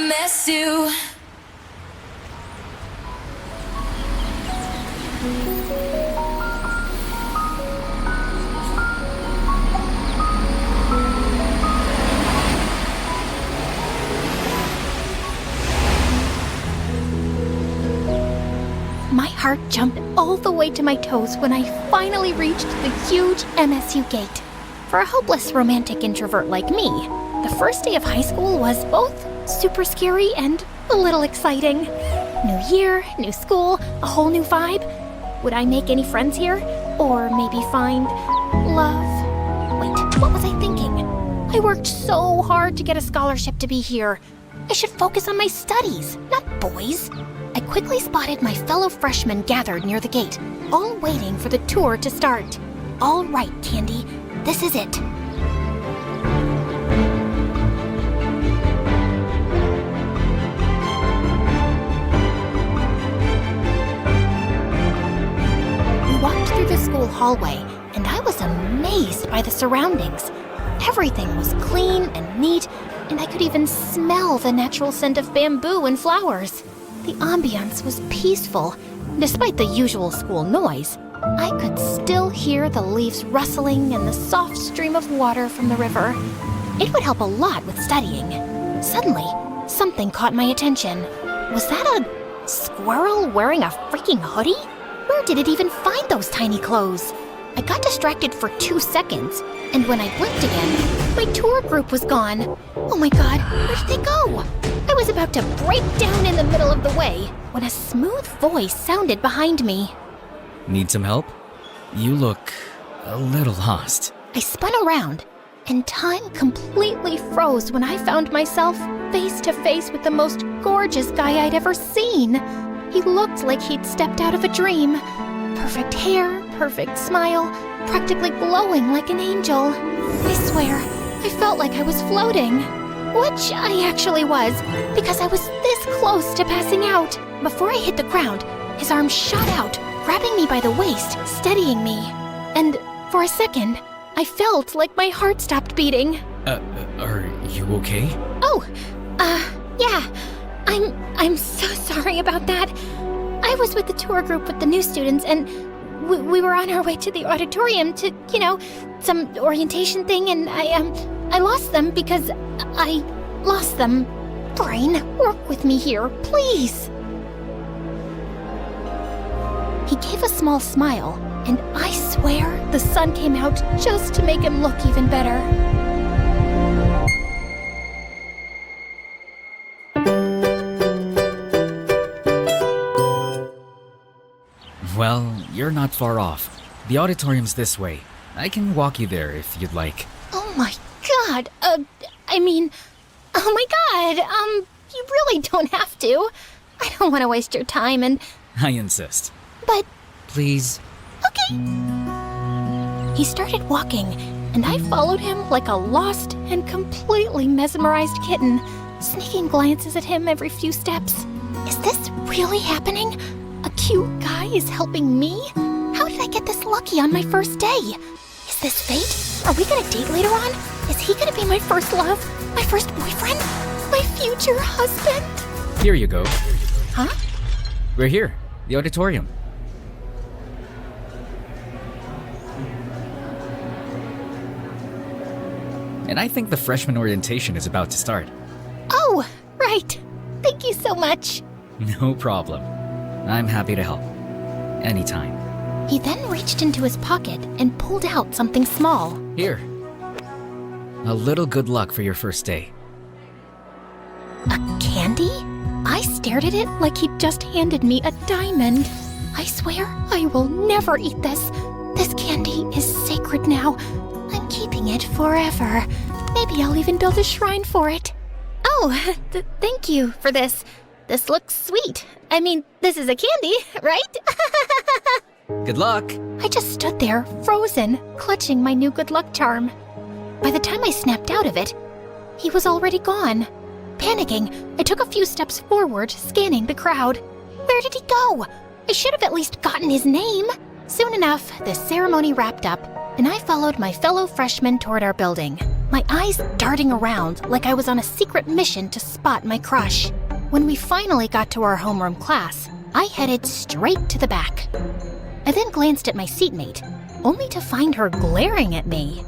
MSU. My heart jumped all the way to my toes when I finally reached the huge MSU gate. For a hopeless romantic introvert like me, the first day of high school was both super scary and a little exciting. New year, new school, a whole new vibe. Would I make any friends here? Or maybe find love? Wait, what was I thinking? I worked so hard to get a scholarship to be here. I should focus on my studies, not boys. I quickly spotted my fellow freshmen gathered near the gate, all waiting for the tour to start. All right, Candy, this is it. We walked through the school hallway, and I was amazed by the surroundings. Everything was clean and neat, and I could even smell the natural scent of bamboo and flowers. The ambiance was peaceful. Despite the usual school noise, I could still hear the leaves rustling and the soft stream of water from the river. It would help a lot with studying. Suddenly, something caught my attention. Was that a squirrel wearing a freaking hoodie? Where did it even find those tiny clothes? I got distracted for 2 seconds, and when I blinked again, my tour group was gone. Oh my god, where did they go? I was about to break down in the middle of the way when a smooth voice sounded behind me. Need some help? You look a little lost. I spun around, and time completely froze when I found myself face to face with the most gorgeous guy I'd ever seen. He looked like he'd stepped out of a dream. Perfect hair, perfect smile, practically glowing like an angel. I swear, I felt like I was floating. Which I actually was, because I was this close to passing out. Before I hit the ground, his arm shot out, grabbing me by the waist, steadying me. And for a second, I felt like my heart stopped beating. Are you okay? Oh, yeah. I'm so sorry about that. I was with the tour group with the new students, and we were on our way to the auditorium to, some orientation thing, and I lost them because I lost them. Brain, work with me here, please. He gave a small smile, and I swear the sun came out just to make him look even better. Well, you're not far off. The auditorium's this way. I can walk you there if you'd like. Oh my god, oh my god, you really don't have to. I don't want to waste your time and... I insist. But... Please. Okay. He started walking, and I followed him like a lost and completely mesmerized kitten, sneaking glances at him every few steps. Is this really happening? A cute guy is helping me? How did I get this lucky on my first day? Is this fate? Are we gonna date later on? Is he gonna be my first love? My first boyfriend? My future husband? Here you go. Huh? We're here. The auditorium. And I think the freshman orientation is about to start. Oh, right. Thank you so much. No problem. I'm happy to help. Anytime. He then reached into his pocket and pulled out something small. Here. A little good luck for your first day. A candy? I stared at it like he'd just handed me a diamond. I swear I will never eat this. This candy is sacred now. I'm keeping it forever. Maybe I'll even build a shrine for it. Oh, thank you for this. This looks sweet. I mean, this is a candy, right? Good luck! I just stood there, frozen, clutching my new good luck charm. By the time I snapped out of it, he was already gone. Panicking, I took a few steps forward, scanning the crowd. Where did he go? I should have at least gotten his name. Soon enough, the ceremony wrapped up, and I followed my fellow freshmen toward our building. my eyes darting around like I was on a secret mission to spot my crush. When we finally got to our homeroom class, I headed straight to the back. I then glanced at my seatmate, only to find her glaring at me.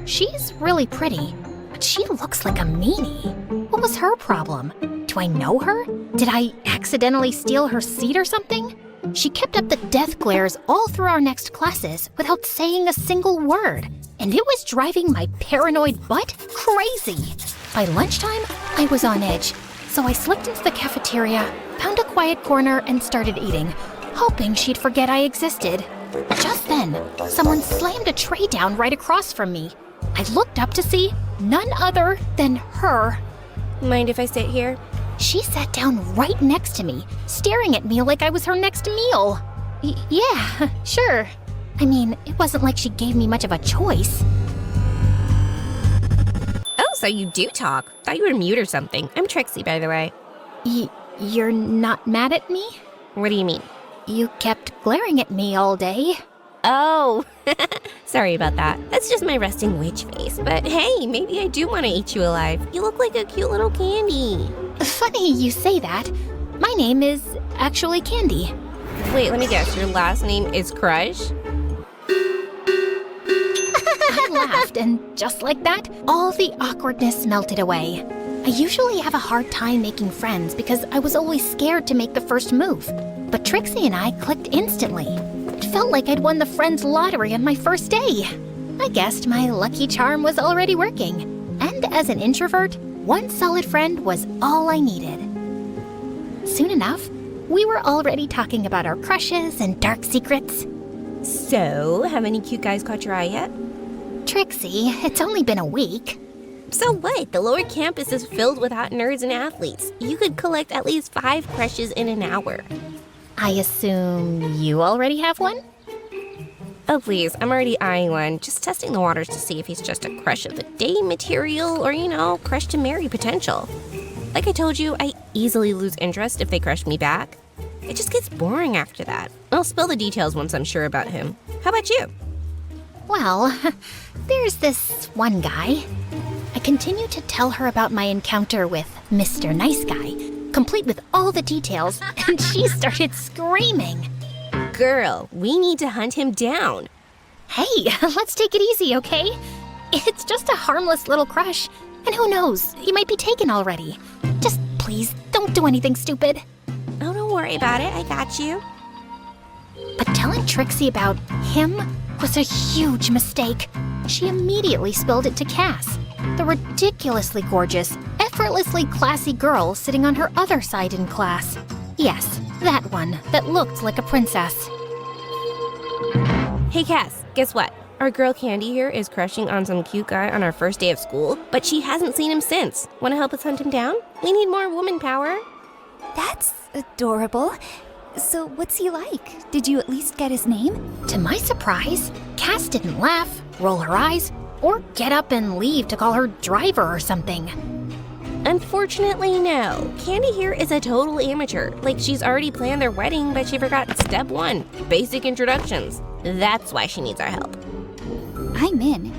She's really pretty, but she looks like a meanie. What was her problem? Do I know her? Did I accidentally steal her seat or something? She kept up the death glares all through our next classes without saying a single word, and it was driving my paranoid butt crazy. By lunchtime, I was on edge, so I slipped into the cafeteria, found a quiet corner, and started eating, hoping she'd forget I existed. Just then, someone slammed a tray down right across from me. I looked up to see none other than her. Mind if I sit here? She sat down right next to me, staring at me like I was her next meal. Yeah, sure. I mean, it wasn't like she gave me much of a choice. Oh, so you do talk. Thought you were mute or something. I'm Trixie, by the way. You're not mad at me? What do you mean? You kept glaring at me all day. Oh, sorry about that. That's just my resting witch face. But hey, maybe I do want to eat you alive. You look like a cute little candy. Funny you say that. My name is actually Candy. Wait, let me guess. Your last name is Crush? I laughed, and just like that, all the awkwardness melted away. I usually have a hard time making friends because I was always scared to make the first move. But Trixie and I clicked instantly. It felt like I'd won the friends lottery on my first day. I guessed my lucky charm was already working. And as an introvert, one solid friend was all I needed. Soon enough, we were already talking about our crushes and dark secrets. So, have any cute guys caught your eye yet? Trixie, it's only been a week. So what? The lower campus is filled with hot nerds and athletes. You could collect at least 5 crushes in an hour. I assume you already have one? Oh, please, I'm already eyeing one. Just testing the waters to see if he's just a crush of the day material or, crush to marry potential. Like I told you, I easily lose interest if they crush me back. It just gets boring after that. I'll spill the details once I'm sure about him. How about you? Well, there's this one guy. I continued to tell her about my encounter with Mr. Nice Guy, complete with all the details, and she started screaming. Girl, we need to hunt him down. Hey, let's take it easy, okay? It's just a harmless little crush, and who knows, he might be taken already. Just please, don't do anything stupid. Oh, don't worry about it, I got you. But telling Trixie about him was a huge mistake. She immediately spilled it to Cass, the ridiculously gorgeous, effortlessly classy girl sitting on her other side in class. Yes, that one that looked like a princess. Hey Cass, guess what? Our girl Candy here is crushing on some cute guy on our first day of school, but she hasn't seen him since. Want to help us hunt him down? We need more woman power. That's adorable. So what's he like? Did you at least get his name? To my surprise, Cass didn't laugh, roll her eyes, or get up and leave to call her driver or something. Unfortunately, no. Candy here is a total amateur. Like, she's already planned their wedding, but she forgot step 1, basic introductions. That's why she needs our help. I'm in.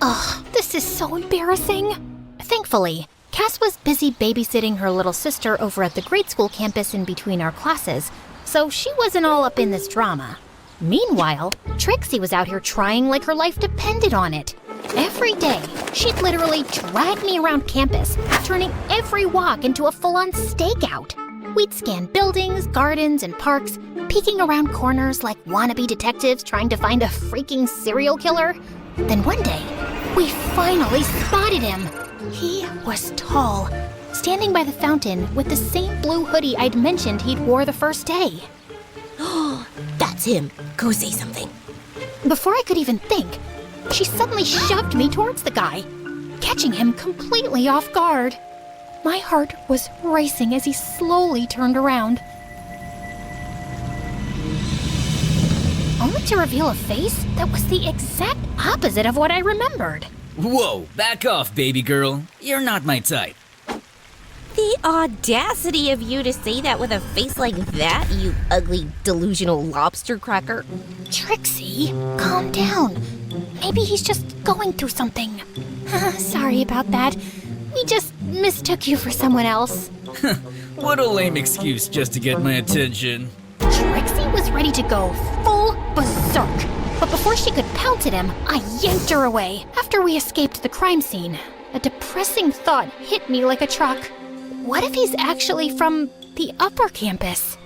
Ugh, this is so embarrassing. Thankfully, Cass was busy babysitting her little sister over at the grade school campus in between our classes, so she wasn't all up in this drama. Meanwhile, Trixie was out here trying like her life depended on it. Every day, she'd literally drag me around campus, turning every walk into a full-on stakeout. We'd scan buildings, gardens, and parks, peeking around corners like wannabe detectives trying to find a freaking serial killer. Then one day, we finally spotted him. He was tall, standing by the fountain with the same blue hoodie I'd mentioned he'd wore the first day. That's him. Go say something. Before I could even think, she suddenly shoved me towards the guy, catching him completely off guard. My heart was racing as he slowly turned around, only to reveal a face that was the exact opposite of what I remembered. Whoa, back off, baby girl. You're not my type. The audacity of you to say that with a face like that, you ugly, delusional lobster cracker. Trixie, calm down. Maybe he's just going through something. Sorry about that. We just mistook you for someone else. What a lame excuse just to get my attention. Trixie was ready to go full berserk. But before she could pounce at him, I yanked her away. After we escaped the crime scene, a depressing thought hit me like a truck. What if he's actually from the upper campus?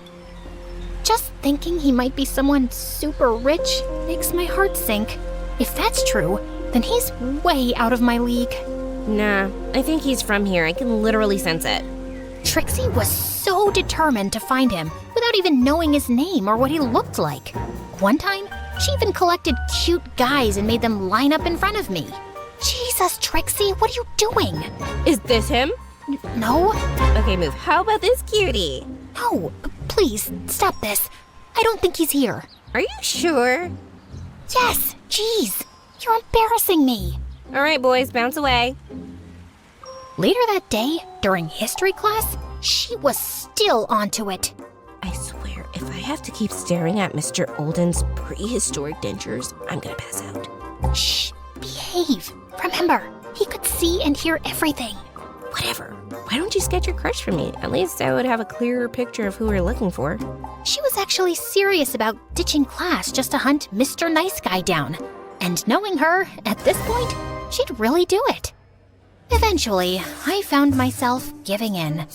Just thinking he might be someone super rich makes my heart sink. If that's true, then he's way out of my league. Nah, I think he's from here. I can literally sense it. Trixie was so determined to find him without even knowing his name or what he looked like. One time, she even collected cute guys and made them line up in front of me. Jesus, Trixie, what are you doing? Is this him? No, Okay, move. How about this cutie? no, please, stop this. I don't think he's here. Are you sure? Yes, jeez, you're embarrassing me. All right, boys, bounce away. Later that day, during history class, she was still onto it. I swear, if I have to keep staring at Mr. Olden's prehistoric dentures, I'm gonna pass out. Shh, behave. Remember, he could see and hear everything. Whatever. Why don't you sketch your crush for me? At least I would have a clearer picture of who we're looking for. She was actually serious about ditching class just to hunt Mr. Nice Guy down. And knowing her, at this point, she'd really do it. Eventually, I found myself giving in.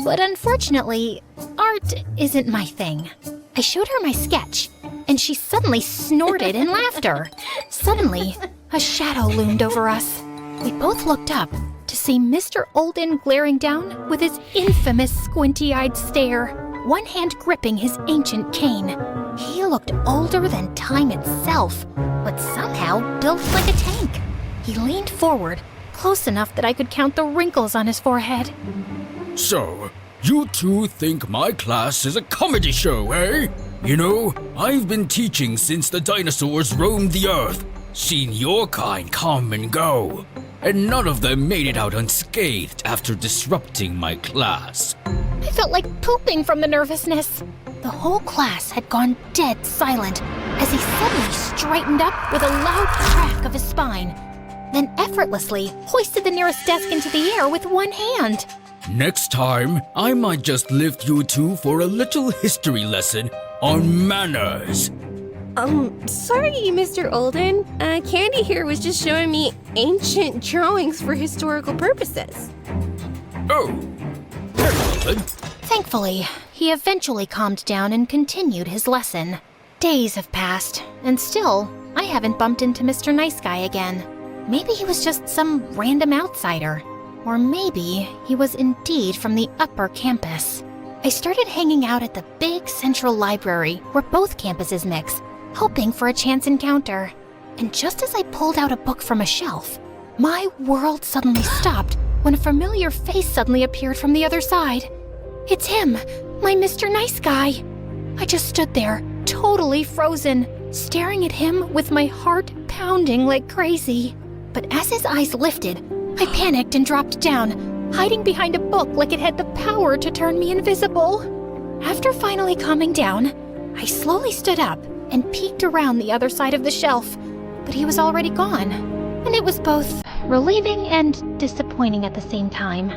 But unfortunately, art isn't my thing. I showed her my sketch, and she suddenly snorted in laughter. Suddenly, a shadow loomed over us. We both looked up to see Mr. Olden glaring down with his infamous squinty-eyed stare, one hand gripping his ancient cane. He looked older than time itself, but somehow built like a tank. He leaned forward, close enough that I could count the wrinkles on his forehead. So, you two think my class is a comedy show, eh? You know, I've been teaching since the dinosaurs roamed the earth, seen your kind come and go, and none of them made it out unscathed after disrupting my class. I felt like pooping from the nervousness. The whole class had gone dead silent as he suddenly straightened up with a loud crack of his spine, then effortlessly hoisted the nearest desk into the air with one hand. Next time, I might just lift you two for a little history lesson on manners. Sorry, Mr. Olden. Candy here was just showing me ancient drawings for historical purposes. Oh, there's nothing. Thankfully, he eventually calmed down and continued his lesson. Days have passed, and still, I haven't bumped into Mr. Nice Guy again. Maybe he was just some random outsider. Or maybe he was indeed from the upper campus. I started hanging out at the big central library where both campuses mix, hoping for a chance encounter. And just as I pulled out a book from a shelf, my world suddenly stopped when a familiar face suddenly appeared from the other side. It's him, my Mr. Nice Guy. I just stood there, totally frozen, staring at him with my heart pounding like crazy. But as his eyes lifted, I panicked and dropped down, hiding behind a book like it had the power to turn me invisible. After finally calming down, I slowly stood up and peeked around the other side of the shelf, but he was already gone. And it was both relieving and disappointing at the same time.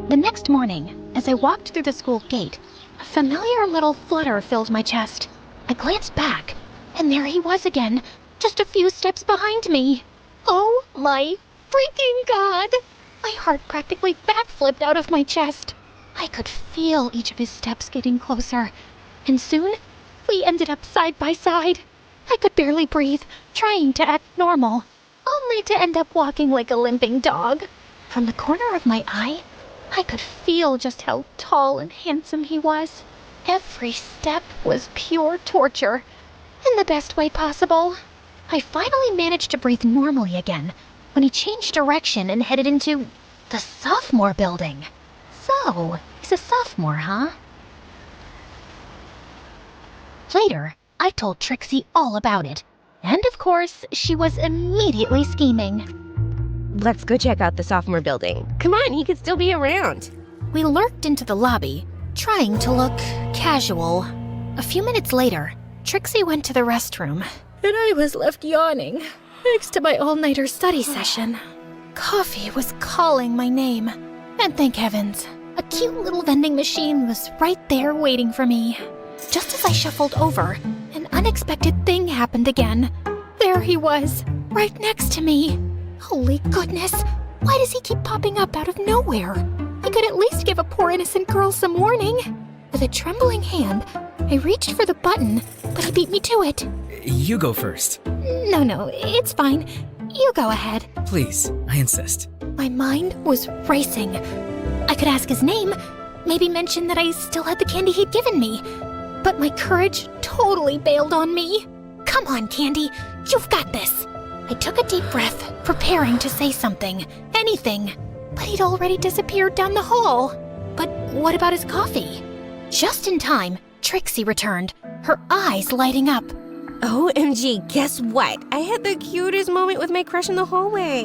The next morning, as I walked through the school gate, a familiar little flutter filled my chest. I glanced back, and there he was again, just a few steps behind me. Oh my freaking God! My heart practically backflipped out of my chest. I could feel each of his steps getting closer, and soon we ended up side by side. I could barely breathe, trying to act normal, only to end up walking like a limping dog. From the corner of my eye, I could feel just how tall and handsome he was. Every step was pure torture, in the best way possible. I finally managed to breathe normally again when he changed direction and headed into the sophomore building. So, he's a sophomore, huh? Later, I told Trixie all about it. And of course, she was immediately scheming. Let's go check out the sophomore building. Come on, he could still be around. We lurked into the lobby, trying to look casual. A few minutes later, Trixie went to the restroom, and I was left yawning next to my all-nighter study session. coffee was calling my name. And thank heavens, a cute little vending machine was right there waiting for me. Just as I shuffled over, an unexpected thing happened again. There he was, right next to me. Holy goodness, why does he keep popping up out of nowhere? He could at least give a poor innocent girl some warning. With a trembling hand, I reached for the button, but he beat me to it. You go first. No, it's fine. You go ahead. Please, I insist. My mind was racing. I could ask his name, maybe mention that I still had the candy he'd given me. But my courage totally bailed on me. Come on, Candy, you've got this. I took a deep breath, preparing to say something, anything. But he'd already disappeared down the hall. But what about his coffee? Just in time, Trixie returned, her eyes lighting up. OMG, guess what? I had the cutest moment with my crush in the hallway.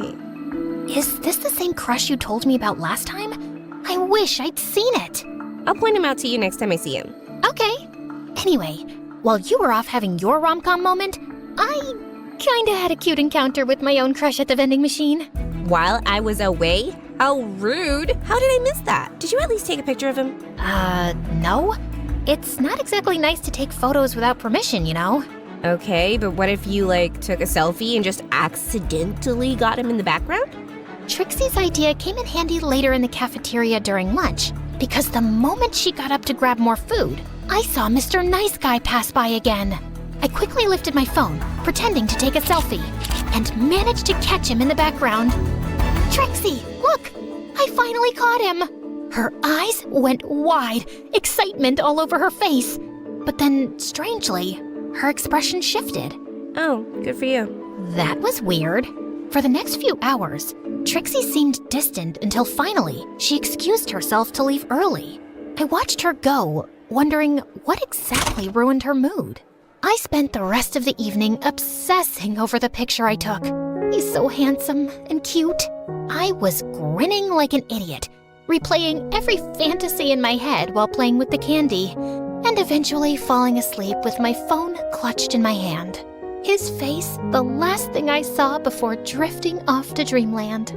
Is this the same crush you told me about last time? I wish I'd seen it. I'll point him out to you next time I see him. Okay. Anyway, while you were off having your rom-com moment, I kinda had a cute encounter with my own crush at the vending machine. While I was away? How rude. How did I miss that? Did you at least take a picture of him? No. It's not exactly nice to take photos without permission, you know? Okay, but what if you, took a selfie and just accidentally got him in the background? Trixie's idea came in handy later in the cafeteria during lunch, because the moment she got up to grab more food, I saw Mr. Nice Guy pass by again. I quickly lifted my phone, pretending to take a selfie, and managed to catch him in the background. Trixie, look! I finally caught him! Her eyes went wide, excitement all over her face. But then, strangely, her expression shifted. Oh, good for you. That was weird. For the next few hours, Trixie seemed distant until finally she excused herself to leave early. I watched her go, wondering what exactly ruined her mood. I spent the rest of the evening obsessing over the picture I took. He's so handsome and cute. I was grinning like an idiot, replaying every fantasy in my head while playing with the candy, and eventually falling asleep with my phone clutched in my hand. His face, the last thing I saw before drifting off to dreamland.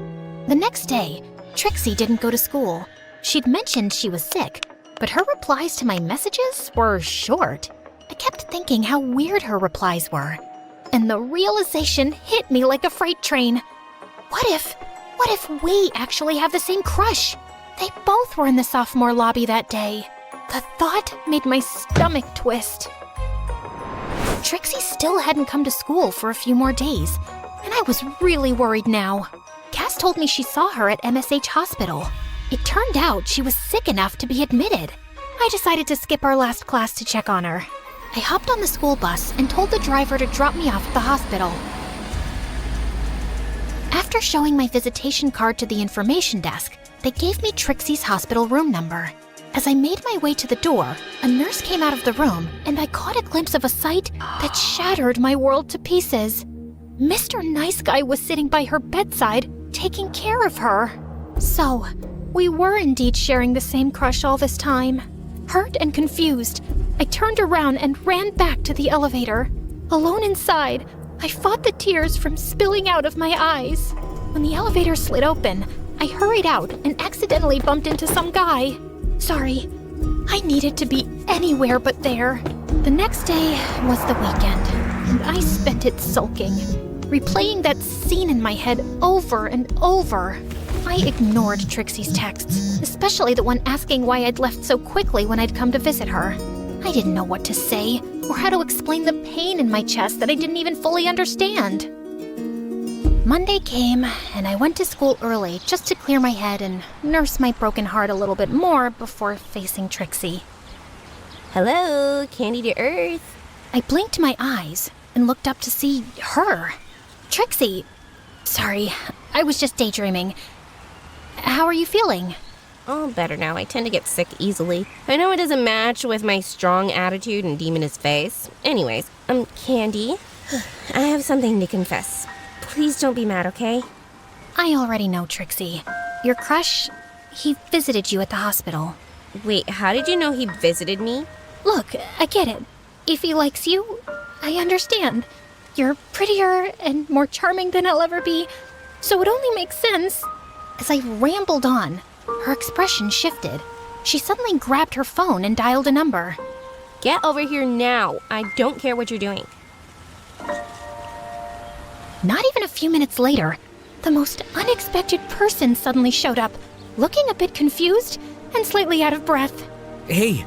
The next day, Trixie didn't go to school. She'd mentioned she was sick, but her replies to my messages were short. I kept thinking how weird her replies were, and the realization hit me like a freight train. What if we actually have the same crush? They both were in the sophomore lobby that day. The thought made my stomach twist. Trixie still hadn't come to school for a few more days, and I was really worried now. Cass told me she saw her at MSH Hospital. It turned out she was sick enough to be admitted. I decided to skip our last class to check on her. I hopped on the school bus and told the driver to drop me off at the hospital. After showing my visitation card to the information desk, they gave me Trixie's hospital room number. As I made my way to the door, a nurse came out of the room, and I caught a glimpse of a sight that shattered my world to pieces. Mr. Nice Guy was sitting by her bedside, taking care of her. So, we were indeed sharing the same crush all this time. Hurt and confused, I turned around and ran back to the elevator. Alone inside, I fought the tears from spilling out of my eyes. When the elevator slid open, I hurried out and accidentally bumped into some guy. Sorry, I needed to be anywhere but there. The next day was the weekend, and I spent it sulking, replaying that scene in my head over and over. I ignored Trixie's texts, especially the one asking why I'd left so quickly when I'd come to visit her. I didn't know what to say, or how to explain the pain in my chest that I didn't even fully understand. Monday came, and I went to school early just to clear my head and nurse my broken heart a little bit more before facing Trixie. Hello, Candy to Earth. I blinked my eyes and looked up to see her. Trixie! Sorry, I was just daydreaming. How are you feeling? All better now. I tend to get sick easily. I know it doesn't match with my strong attitude and demoness face. Anyways, Candy, I have something to confess. Please don't be mad, okay? I already know, Trixie. Your crush, he visited you at the hospital. Wait, how did you know he visited me? Look, I get it. If he likes you, I understand. You're prettier and more charming than I'll ever be, so it only makes sense. As I rambled on, her expression shifted. She suddenly grabbed her phone and dialed a number. Get over here now. I don't care what you're doing. Not even a few minutes later, the most unexpected person suddenly showed up, looking a bit confused and slightly out of breath. Hey,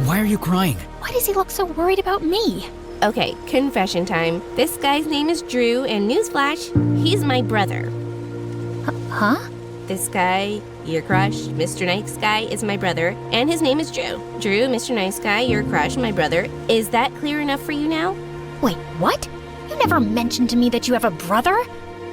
why are you crying? Why does he look so worried about me? Okay, confession time. This guy's name is Drew, and newsflash, he's my brother. Huh? This guy, your crush, Mr. Nice Guy, is my brother, and his name is Drew. Drew, Mr. Nice Guy, your crush, my brother. Is that clear enough for you now? Wait, what? You never mentioned to me that you have a brother?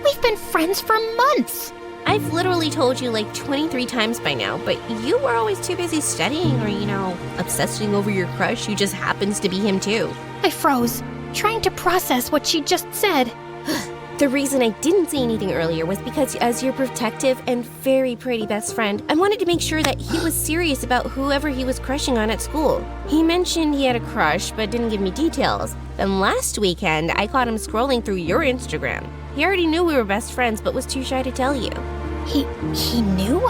We've been friends for months. I've literally told you like 23 times by now, but you were always too busy studying or, obsessing over your crush who just happens to be him too. I froze, trying to process what she just said. The reason I didn't say anything earlier was because as your protective and very pretty best friend, I wanted to make sure that he was serious about whoever he was crushing on at school. He mentioned he had a crush, but didn't give me details. Then last weekend, I caught him scrolling through your Instagram. He already knew we were best friends, but was too shy to tell you. He knew?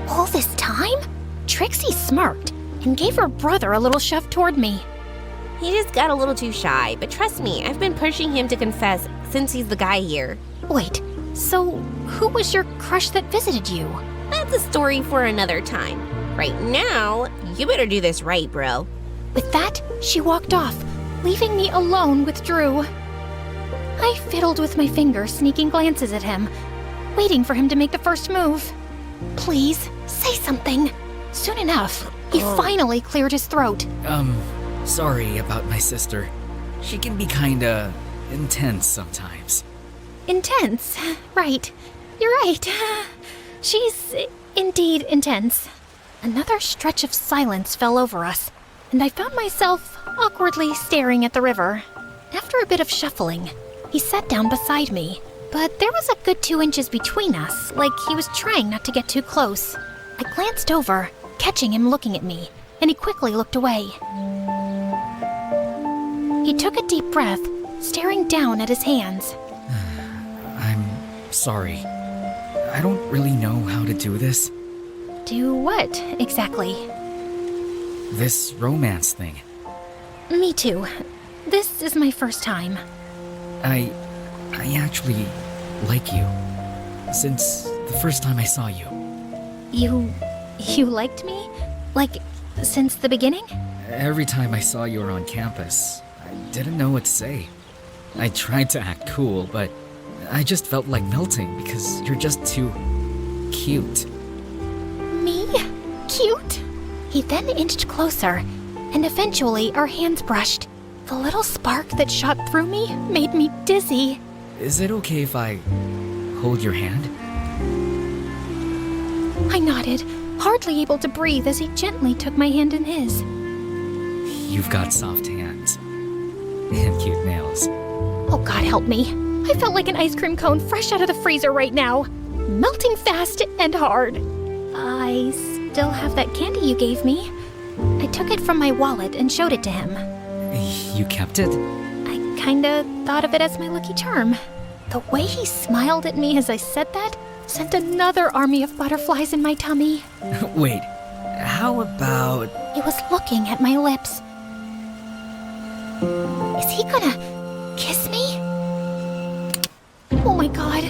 All this time? Trixie smirked and gave her brother a little shove toward me. He just got a little too shy, but trust me, I've been pushing him to confess since he's the guy here. Wait, so who was your crush that visited you? That's a story for another time. Right now, you better do this right, bro. With that, she walked off, leaving me alone with Drew. I fiddled with my fingers, sneaking glances at him, waiting for him to make the first move. Please, say something. Soon enough, he finally cleared his throat. Sorry about my sister. She can be kinda intense sometimes. Intense? Right. You're right. She's indeed intense. Another stretch of silence fell over us, and I found myself awkwardly staring at the river. After a bit of shuffling, he sat down beside me, but there was a good 2 inches between us, like he was trying not to get too close. I glanced over, catching him looking at me, and he quickly looked away. He took a deep breath, staring down at his hands. I'm sorry. I don't really know how to do this. Do what, exactly? This romance thing. Me too. This is my first time. I actually like you. Since the first time I saw you. You liked me? Like, since the beginning? Every time I saw you on campus, I didn't know what to say. I tried to act cool, but I just felt like melting because you're just too cute. Me? Cute? He then inched closer, and eventually our hands brushed. The little spark that shot through me made me dizzy. Is it okay if I hold your hand? I nodded, hardly able to breathe as he gently took my hand in his. You've got soft hands. And cute nails. Oh, God help me. I felt like an ice cream cone fresh out of the freezer right now. Melting fast and hard. I still have that candy you gave me. I took it from my wallet and showed it to him. You kept it? I kinda thought of it as my lucky charm. The way he smiled at me as I said that sent another army of butterflies in my tummy. Wait, how about... He was looking at my lips. Is he gonna kiss me? Oh my God.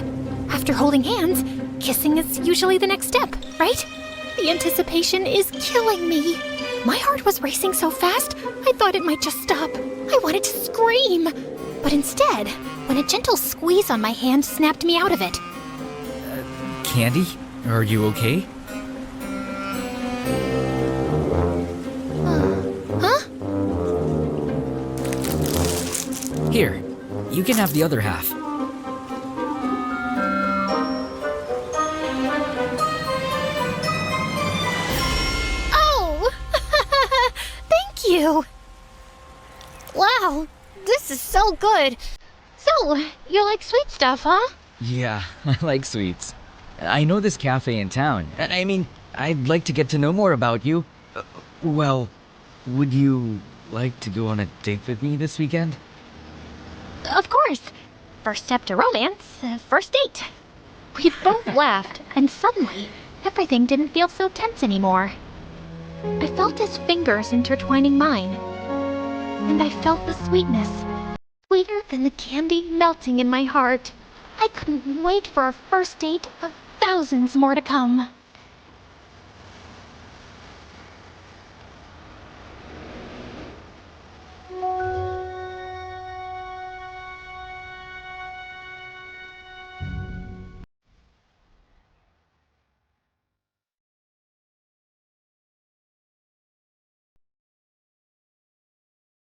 After holding hands, kissing is usually the next step, right? The anticipation is killing me. My heart was racing so fast, I thought it might just stop. I wanted to scream. But instead, when a gentle squeeze on my hand snapped me out of it. Candy? Are you okay? Huh? Here, you can have the other half. Oh! Thank you! Wow, this is so good. So, you like sweet stuff, huh? Yeah, I like sweets. I know this cafe in town. I mean, I'd like to get to know more about you. Well, would you like to go on a date with me this weekend? Of course. first step to romance, first date. We both laughed, and suddenly, everything didn't feel so tense anymore. I felt his fingers intertwining mine, and I felt the sweetness, sweeter than the candy melting in my heart. I couldn't wait for our first date of thousands more to come.